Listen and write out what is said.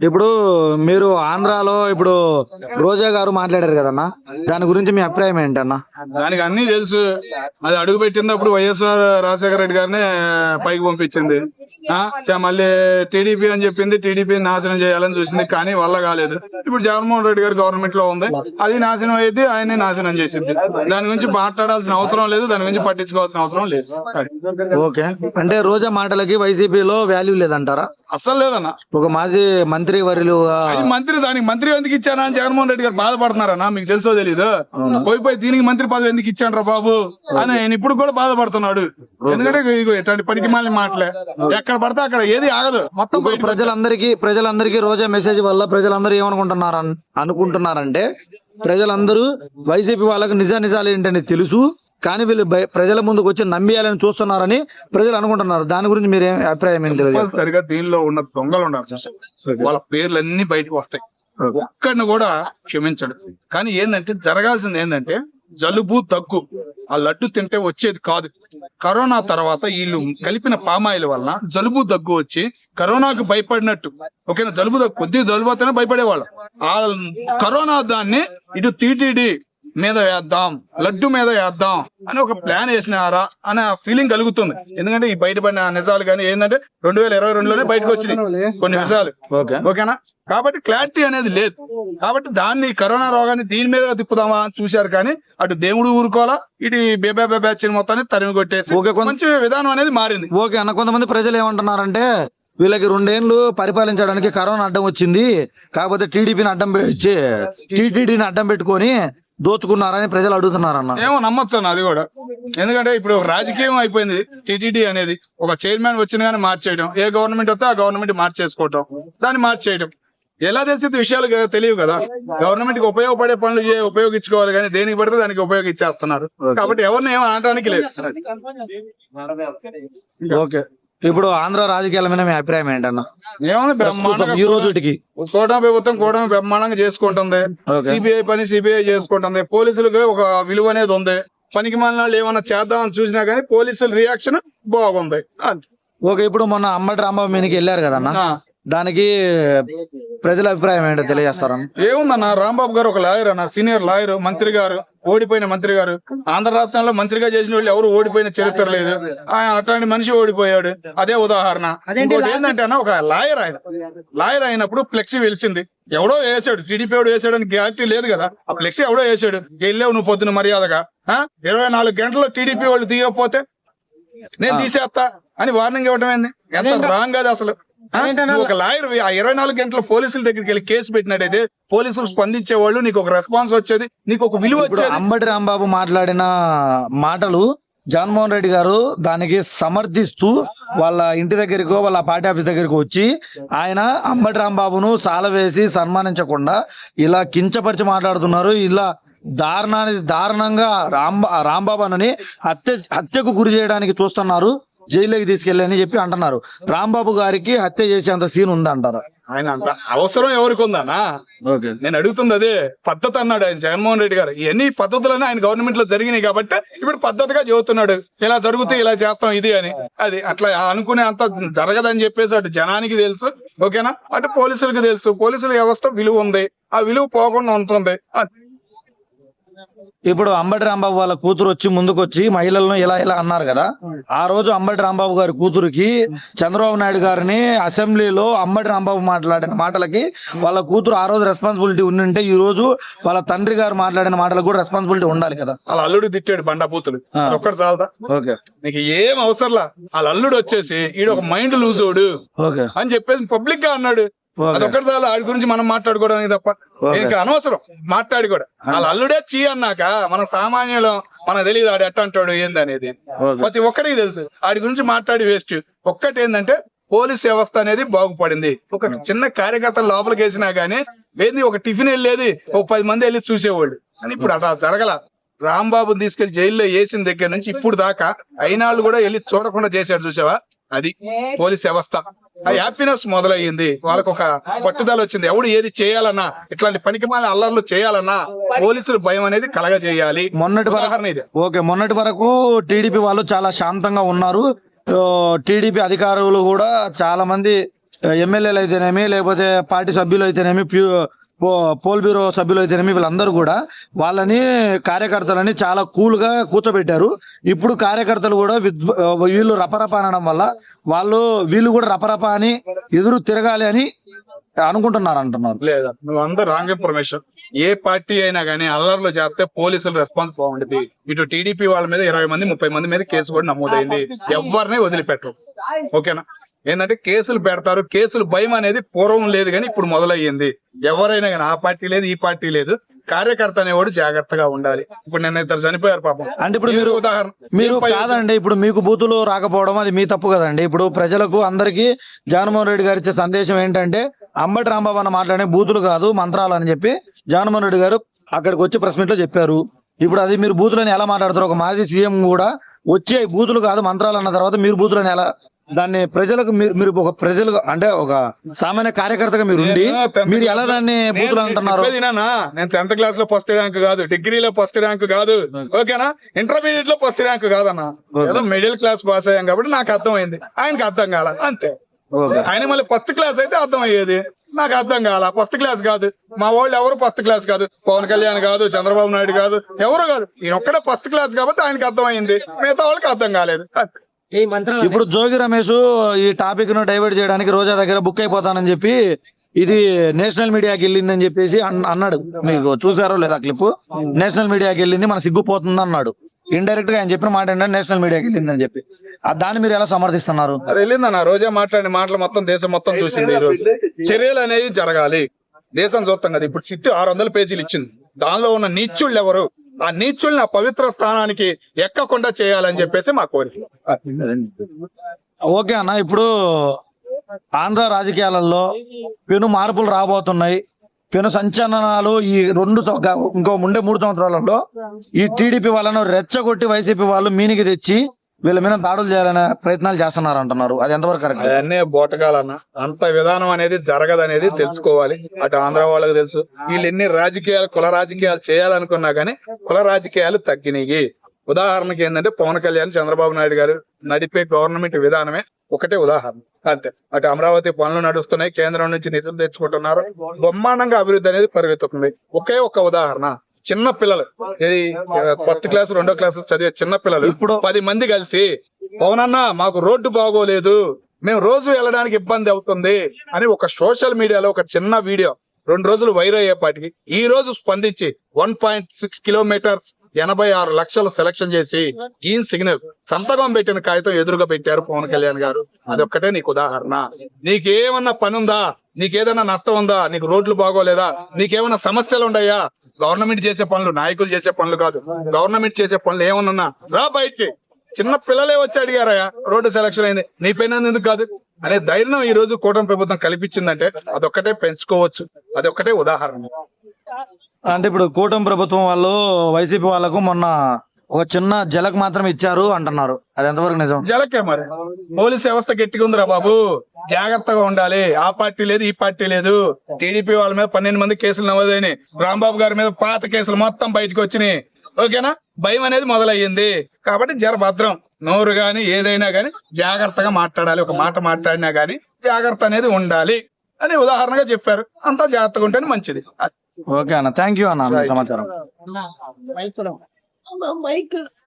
ఇప్పుడు మీరు ఆంధ్రాలో ఇప్పుడు రోజా గారు మాట్లాడారు కదన్నా, దాని గురించి మీ అభిప్రాయం ఏంటన్నా? దానికి అన్ని తెలుసు. అది అడుగు పెట్టినప్పుడు వైఎస్ఆర్ రాజశేఖర రెడ్డి గారిని పైకి పంపించింది. మళ్ళీ టీడీపీ అని చెప్పింది, టీడీపీ నాశనం చేయాలని చూసింది, కానీ వల్ల కాలేదు. ఇప్పుడు జగన్మోహన్ రెడ్డి గారు గవర్నమెంట్ లో ఉంది, అది నాశనం అయ్యింది, ఆయన్ని నాశనం చేసింది. దాని గురించి మాట్లాడాల్సిన అవసరం లేదు, దాని గురించి పట్టించుకోవాల్సిన అవసరం లేదు. ఓకే, అంటే రోజా మాటలకి వైసీపీలో వాల్యూ లేదంటారా? అస్సలు లేదన్నా. ఒక మాజీ మంత్రి వర్యులు దానికి మంత్రి ఎందుకు ఇచ్చానా అని జగన్మోహన్ రెడ్డి గారు బాధపడుతున్నారన్నా? మీకు తెలుసో తెలీదు. పోయి దీనికి మంత్రి పదవి ఎందుకు ఇచ్చాను బాబు అని ఆయన ఇప్పుడు కూడా బాధపడుతున్నాడు. ఎందుకంటే ఇట్లాంటి పనికి మాలిన మాటలే ఎక్కడ పడితే అక్కడ ఏది ఆగదు. మొత్తం ప్రజలందరికీ రోజా మెసేజ్ వల్ల ప్రజలందరూ అనుకుంటున్నారంటే ప్రజలందరూ వైసీపీ వాళ్ళకి నిజాలు ఏంటని తెలుసు, కానీ వీళ్ళు ప్రజల ముందుకు వచ్చి నమ్మేయాలని చూస్తున్నారని ప్రజలు అనుకుంటున్నారు. దాని గురించి మీరేం అభిప్రాయం ఏం తెలియదు? సరిగా దీనిలో ఉన్న దొంగలు ఉన్నారు, వాళ్ళ పేర్లన్నీ బయటకు వస్తాయి, ఒక్కడిని కూడా క్షమించడు. కానీ ఏంటంటే జరగాల్సింది ఏంటంటే జలుబు దగ్గు ఆ లడ్డు తింటే వచ్చేది కాదు. కరోనా తర్వాత వీళ్ళు కలిపిన పామాయిల్ వలన జలుబు దగ్గు వచ్చి కరోనాకు భయపడినట్టు. ఓకేనా, కొద్దిగా జలుబు వస్తేనే భయపడేవాళ్ళు. ఆ కరోనా దాన్ని ఇటు టీటీడీ మీద వేద్దాం, లడ్డు మీద వేద్దాం అని ఒక ప్లాన్ వేసినారా అనే ఫీలింగ్ కలుగుతుంది. ఎందుకంటే ఈ బయటపడిన నిజాలు కానీ ఏంటంటే 2022లోనే బయటకు వచ్చినాయి కొన్ని నిజాలు. ఓకేనా, కాబట్టి క్లారిటీ అనేది లేదు. కాబట్టి దాన్ని కరోనా రోగాన్ని దీని మీద తిప్పుదామా అని చూశారు, కానీ అటు దేవుడు ఊరుకోవాలా, ఇటు బ్యాచ్ మొత్తాన్ని తరిమి కొట్టేసి మంచి విధానం అనేది మారింది. ఓకే అన్న, కొంతమంది ప్రజలు ఏమంటున్నారంటే వీళ్ళకి 2 ఏళ్ళు పరిపాలించడానికి కరోనా అడ్డం వచ్చింది, కాకపోతే టీడీపీని అడ్డం పెట్టుకొని దోచుకున్నారని ప్రజలు అడుగుతున్నారన్న. ఏమో నమ్మొచ్చు అన్న అది కూడా. ఎందుకంటే ఇప్పుడు రాజకీయం అయిపోయింది. టీటీడీ అనేది ఒక చైర్మన్ వచ్చిన కానీ మార్చేయడం, ఏ గవర్నమెంట్ వస్తే ఆ గవర్నమెంట్ మార్చేసుకోవటం, దాన్ని మార్చేయడం. ఎలా తెలిసింది విషయాలు తెలియవు కదా. గవర్నమెంట్ కి ఉపయోగపడే పనులు ఉపయోగించుకోవాలి, కానీ దేనికి పడితే దానికి ఉపయోగించేస్తున్నారు. కాబట్టి ఎవరిని ఏమో అనడానికి లేదు. ఓకే, ఇప్పుడు ఆంధ్ర రాజకీయాల మీద మీ అభిప్రాయం ఏంటన్నా? ఈ రోజుకి కూటమి ప్రభుత్వం బ్రహ్మాండంగా చేసుకుంటుంది. సిబిఐ పని సిబిఐ చేసుకుంటుంది. పోలీసులకు ఒక విలువ అనేది ఉంది. పనికి మాలిన వాళ్ళు ఏమన్నా చేద్దామని చూసినా గానీ పోలీసుల రియాక్షన్ బాగుంది. ఓకే, ఇప్పుడు మొన్న అంబటి రాంబాబు మీదకి వెళ్ళారు కదన్నా, దానికి ప్రజల అభిప్రాయం ఏంటో తెలియజేస్తారన్న? ఏముందన్న, రాంబాబు గారు ఒక లాయర్ అన్న, సీనియర్ లాయర్, మంత్రి గారు, ఓడిపోయిన మంత్రి గారు. ఆంధ్ర రాష్ట్రంలో మంత్రిగా చేసిన వాళ్ళు ఎవరు ఓడిపోయిన చరిత్ర లేదు. అట్లాంటి మనిషి ఓడిపోయాడు, అదే ఉదాహరణ. ఏంటంటే అన్న, ఒక లాయర్ అయినప్పుడు ఫ్లెక్సీ వెలిసింది, ఎవడో వేసాడు, టీడీపీ ఎవడో వేసాడని గ్యారంటీ లేదు కదా. ఆ ఫ్లెక్సీ ఎవడో వేసాడు, వెళ్ళావు నువ్వు పొద్దున మర్యాదగా. 24 గంటల్లో టీడీపీ వాళ్ళు తీయకపోతే నేను తీసేస్తా అని వార్నింగ్ ఇవ్వడం ఏంది? ఎంత రాంగ్ అది అసలు. ఒక లాయర్ 24 గంటల పోలీసుల దగ్గరికి వెళ్ళి కేసు పెట్టినట్టయితే పోలీసులు స్పందించేవాళ్ళు, నీకు ఒక రెస్పాన్స్ వచ్చేది, నీకు ఒక విలువ వచ్చేది. అంబటి రాంబాబు మాట్లాడిన మాటలు జగన్మోహన్ రెడ్డి గారు దానికి సమర్థిస్తూ వాళ్ళ ఇంటి దగ్గరకు, వాళ్ళ పార్టీ ఆఫీస్ దగ్గరకు వచ్చి ఆయన అంబటి రాంబాబును సాలవేసి సన్మానించకుండా ఇలా కించపరిచి మాట్లాడుతున్నారు. ఇలా దారుణంగా రాంబాబు అని హత్యకు గురి చేయడానికి చూస్తున్నారు, జైల్లోకి తీసుకెళ్ళని చెప్పి అంటున్నారు. రాంబాబు గారికి హత్య చేసేంత సీన్ ఉందంటారు? ఆయన అంత అవసరం ఎవరికి ఉందన్నా? నేను అడుగుతుంది అదే. పద్ధతి అన్నాడు ఆయన జగన్మోహన్ రెడ్డి గారు. ఇవన్నీ పద్ధతులన్నీ ఆయన గవర్నమెంట్ లో జరిగినాయి కాబట్టి ఇప్పుడు పద్ధతిగా చెబుతున్నాడు, ఇలా జరుగుతే ఇలా చేస్తాం ఇది అని. అది అట్లా అనుకునే అంత జరగదని చెప్పేసి అటు జనానికి తెలుసు, ఓకేనా, అటు పోలీసులకు తెలుసు. పోలీసుల వ్యవస్థ విలువ ఉంది, ఆ విలువ పోకుండా ఉంటుంది. ఇప్పుడు అంబటి రాంబాబు వాళ్ళ కూతురు వచ్చి ముందుకు వచ్చి మహిళలను ఇలా అన్నారు కదా. ఆ రోజు అంబటి రాంబాబు గారి కూతురుకి చంద్రబాబు నాయుడు గారిని అసెంబ్లీలో అంబటి రాంబాబు మాట్లాడిన మాటలకి వాళ్ళ కూతురు ఆ రోజు రెస్పాన్సిబిలిటీ ఉండింటే ఈ రోజు వాళ్ళ తండ్రి గారు మాట్లాడిన మాటలకు కూడా రెస్పాన్సిబిలిటీ ఉండాలి కదా. వాళ్ళ అల్లుడు తిట్టాడు బండాపూతులు, ఒక్కటి చాలదా? ఓకే, నీకు ఏం అవసరంలా. వాళ్ళ అల్లుడు వచ్చేసి ఈడు ఒక మైండ్ లూజోడు అని చెప్పేసి పబ్లిక్ గా అన్నాడు. అదొక్కటి చాలు ఆడి గురించి మనం మాట్లాడుకోవడానికి తప్ప ఇంకా అనవసరం మాట్లాడి కూడా. వాళ్ళ అల్లుడే చీ అన్నాక మన సామాన్యులు మనకు తెలియదు ఆడు ఎట్ట అంటాడు ఏందనేది. ప్రతి ఒక్కరికి తెలుసు, ఆడి గురించి మాట్లాడి వేస్ట్. ఒక్కటి ఏంటంటే పోలీస్ వ్యవస్థ అనేది బాగుపడింది. ఒక చిన్న కార్యకర్త లోపలికి వేసినా గానీ ఏంది, ఒక టిఫిన్ వెళ్ళేది, ఒక 10 మంది వెళ్ళి చూసేవాళ్ళు. అని ఇప్పుడు అట్లా జరగల. రాంబాబుని తీసుకెళ్లి జైల్లో వేసిన దగ్గర నుంచి ఇప్పుడు దాకా అయినాళ్ళు కూడా వెళ్ళి చూడకుండా చేశాడు. చూసావా, అది పోలీస్ వ్యవస్థ. ఆ హ్యాపీనెస్ మొదలయ్యింది, వాళ్ళకు ఒక పట్టుదల వచ్చింది. ఎవడు ఏది చేయాలన్నా, ఇట్లాంటి పనికిమాలిన అల్లర్లు చేయాలన్నా పోలీసులు భయం అనేది కలగజేయాలి. మొన్నటి వరకు టీడీపీ వాళ్ళు చాలా శాంతంగా ఉన్నారు. టీడీపీ అధికారులు కూడా చాలా మంది ఎమ్మెల్యేలు అయితేనేమి, లేకపోతే పార్టీ సభ్యులు అయితేనేమి, పోల్ బ్యూరో సభ్యులు అయితేనేమి, వీళ్ళందరూ కూడా వాళ్ళని కార్యకర్తలని చాలా కూల్ గా కూర్చోబెట్టారు. ఇప్పుడు కార్యకర్తలు కూడా వీళ్ళు రపరప అనడం వల్ల వీళ్ళు కూడా రపరప అని ఎదురు తిరగాలి అని అనుకుంటున్నారు అంటున్నారు. లేదా నువ్వు అందరూ రాంగ్ ఇన్ఫర్మేషన్. ఏ పార్టీ అయినా కానీ అల్లర్లు చేస్తే పోలీసులు రెస్పాన్స్ బాగుండేది. ఇటు టీడీపీ వాళ్ళ మీద 20 మంది 30 మంది మీద కేసు కూడా నమోదైంది. ఎవరిని వదిలిపెట్టరు. ఓకేనా? ఏంటంటే కేసులు పెడతారు. కేసులు భయం అనేది పూర్వం లేదు కానీ ఇప్పుడు మొదలయ్యింది. ఎవరైనా కానీ ఆ పార్టీ లేదు ఈ పార్టీ లేదు, కార్యకర్త అనేవాడు జాగ్రత్తగా ఉండాలి. ఇప్పుడు నిన్న 2 చనిపోయారు పాపం. అంటే ఇప్పుడు మీరు కాదండి, ఇప్పుడు మీకు బూతులు రాకపోవడం అది మీ తప్పు కదండి. ఇప్పుడు ప్రజలకు అందరికీ జగన్మోహన్ రెడ్డి గారు ఇచ్చే సందేశం ఏంటంటే అంబటి రాంబాబు అన్న మాట్లాడే బూతులు కాదు మంత్రాలు అని చెప్పి జగన్మోహన్ రెడ్డి గారు అక్కడికి వచ్చి ప్రెస్ మీట్ లో చెప్పారు. ఇప్పుడు అది మీరు బూతులని ఎలా మాట్లాడతారు? ఒక మాజీ సీఎం కూడా వచ్చి బూతులు కాదు మంత్రాలు అన్న తర్వాత మీరు బూతులని ఎలా దాన్ని ప్రజలకు మీరు ఒక ప్రజలు అంటే ఒక సామాన్య కార్యకర్తగా మీరు ఉండి మీరు ఎలా దాన్ని బూతులు అంటున్నారు? నేను 10th క్లాస్ లో ఫస్ట్ ర్యాంక్ కాదు, డిగ్రీలో ఫస్ట్ ర్యాంక్ కాదు, ఓకేనా, ఇంటర్మీడియట్ లో ఫస్ట్ ర్యాంక్ కాదన్నా. ఏదో మిడిల్ క్లాస్ పాస్ అయ్యాం కాబట్టి నాకు అర్థమైంది, ఆయనకి అర్థం కాల అంతే. ఆయన మళ్ళీ ఫస్ట్ క్లాస్ అయితే అర్థం అయ్యేది, నాకు అర్థం కాల. ఫస్ట్ క్లాస్ కాదు, మా వాళ్ళు ఎవరు ఫస్ట్ క్లాస్ కాదు, పవన్ కళ్యాణ్ కాదు, చంద్రబాబు నాయుడు కాదు, ఎవరు కాదు, ఈయన ఒక్కడే ఫస్ట్ క్లాస్ కాబట్టి ఆయనకి అర్థమైంది, మిగతా వాళ్ళకి అర్థం కాలేదు. ఇప్పుడు జోగి రమేష్ ఈ టాపిక్ ను డైవర్ట్ చేయడానికి రోజా దగ్గర బుక్ అయిపోతానని చెప్పి ఇది నేషనల్ మీడియాకి వెళ్ళిందని చెప్పేసి అన్నాడు. మీకు చూసారో లేదా క్లిప్? నేషనల్ మీడియాకి వెళ్ళింది, మన సిగ్గుపోతుంది అన్నాడు. ఇండైరెక్ట్ గా ఆయన చెప్పిన మాట ఏంటంటే నేషనల్ మీడియాకి వెళ్ళిందని చెప్పి. దాన్ని మీరు ఎలా సమర్థిస్తున్నారు? వెళ్ళిందన్న రోజా మాట్లాడిన మాటలు మొత్తం దేశం మొత్తం చూసింది. ఈ రోజు చర్యలు అనేవి జరగాలి, దేశం చూస్తాం కదా. ఇప్పుడు చిట్టు 600 పేజీలు ఇచ్చింది, దానిలో ఉన్న నీచుళ్ళు ఎవరు, ఆ నీచుల్ని ఆ పవిత్ర స్థానానికి ఎక్కకుండా చేయాలని చెప్పేసి మా కోరిక. ఓకే అన్న, ఇప్పుడు ఆంధ్ర రాజకీయాలలో పెను మార్పులు రాబోతున్నాయి, పెను సంచలనాలు. ఈ ఇంకో ముండే 3 సంవత్సరాలలో ఈ టీడీపీ వాళ్ళను రెచ్చగొట్టి వైసీపీ వాళ్ళు మీనికి తెచ్చి వీళ్ళ మీద దాడులు చేయాలనే ప్రయత్నాలు చేస్తున్నారు అంటున్నారు. అది ఎంతవరకు కరెక్ట్? అన్నీ బోటకాలన్న. అంత విధానం అనేది జరగదనేది తెలుసుకోవాలి. అటు ఆంధ్ర వాళ్ళకి తెలుసు. వీళ్ళు ఎన్ని రాజకీయాలు, కుల రాజకీయాలు చేయాలనుకున్నా కానీ కుల రాజకీయాలు తగ్గినాయి. ఉదాహరణకి ఏంటంటే పవన్ కళ్యాణ్, చంద్రబాబు నాయుడు గారు నడిపే గవర్నమెంట్ విధానమే ఒకటే ఉదాహరణ అంతే. అటు అమరావతి పనులు నడుస్తున్నాయి, కేంద్రం నుంచి నిధులు తెచ్చుకుంటున్నారు, బ్రహ్మాండంగా అభివృద్ధి అనేది పరిగెత్తుతుంది. ఒకే ఒక ఉదాహరణ, చిన్న పిల్లలు, ఇది 1st క్లాస్ 2వ క్లాస్ చదివే చిన్న పిల్లలు ఇప్పుడు 10 మంది కలిసి పవన్ అన్న మాకు రోడ్డు బాగోలేదు, మేము రోజు వెళ్ళడానికి ఇబ్బంది అవుతుంది అని ఒక సోషల్ మీడియాలో ఒక చిన్న వీడియో 2 రోజులు వైరల్ అయ్యేపాటికి ఈ రోజు స్పందించి 1.6 కిలోమీటర్స్ 86 లక్షలు సెలక్షన్ చేసి గ్రీన్ సిగ్నల్ సంతకం పెట్టిన కాగితం ఎదురుగా పెట్టారు పవన్ కళ్యాణ్ గారు. అదొక్కటే నీకు ఉదాహరణ. నీకేమన్నా పని ఉందా, నీకేదన్నా నష్టం ఉందా, నీకు రోడ్లు బాగోలేదా, నీకేమన్నా సమస్యలు ఉన్నాయా? గవర్నమెంట్ చేసే పనులు నాయకులు చేసే పనులు కాదు, గవర్నమెంట్ చేసే పనులు ఏమన్నా రా బయటికి. చిన్న పిల్లలే వచ్చి అడిగారయ్యా రోడ్డు సెలక్షన్ అయింది, నీ పైన ఎందుకు కాదు అనే ధైర్యం ఈ రోజు కూటమి ప్రభుత్వం కల్పించిందంటే అదొక్కటే పెంచుకోవచ్చు. అదొక్కటే ఉదాహరణ. అంటే ఇప్పుడు కూటమి ప్రభుత్వం వాళ్ళు వైసీపీ వాళ్ళకు మొన్న ఒక చిన్న జలక్ మాత్రం ఇచ్చారు అంటున్నారు, అది ఎంతవరకు నిజం? జలకే మరి పోలీస్ వ్యవస్థ గట్టిగా ఉందిరా బాబు, జాగ్రత్తగా ఉండాలి. ఆ పార్టీ లేదు ఈ పార్టీ లేదు. టీడీపీ వాళ్ళ మీద 12 మంది కేసులు నమోదైనాయి, రాంబాబు గారి మీద పాత కేసులు మొత్తం బయటకు వచ్చినాయి, ఓకేనా. భయం అనేది మొదలయ్యింది కాబట్టి భద్రం. నోరు గాని ఏదైనా గాని జాగ్రత్తగా మాట్లాడాలి. ఒక మాట మాట్లాడినా గాని జాగ్రత్త అనేది ఉండాలి అని ఉదాహరణగా చెప్పారు. అంతా జాగ్రత్తగా ఉంటేనే మంచిది. ఓకే అన్న, థ్యాంక్ యూ అన్న సమాచారం.